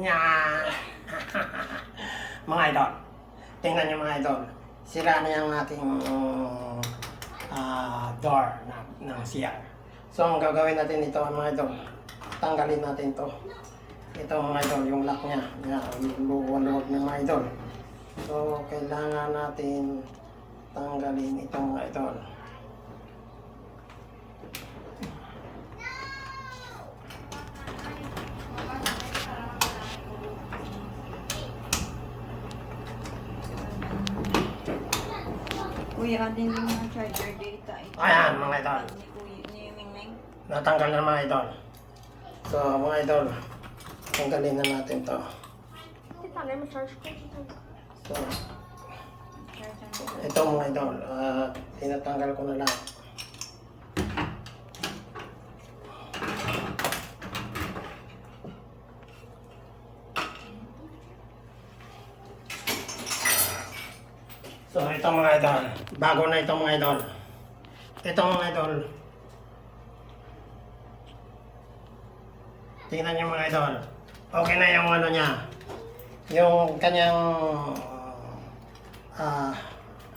Nya! Mga idol, tingnan niyo mga idol. Sira na yung ating door ng CR. So, ang gagawin natin ito mga idol, tanggalin natin to. Ito mga idol, yung lock niya. Luwag ng mga idol. So, kailangan natin tanggalin ito mga idol. Kuya, din yung mga charger data. Ayan mga idol. Ni Kuya, ni Mingming. Natanggal na mga idol. So, mga idol, tanggalin na natin to. Tanggalin mo charge ko. So, Charger. ito mga idol, tinatanggal ko na lang. So, ito mga idol, bago na ito mga idol. Ito mga idol. Tingnan niyo mga idol. Okay na yung ano niya. Yung kanyang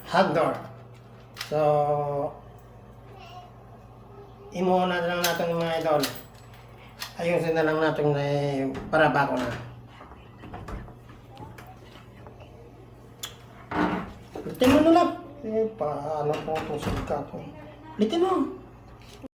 hot door. So, imuuna na lang natin mga idol. Ayusin na lang natin na para bago na. Litin mo na lang. Paano po itong sikat ko? Litin mo.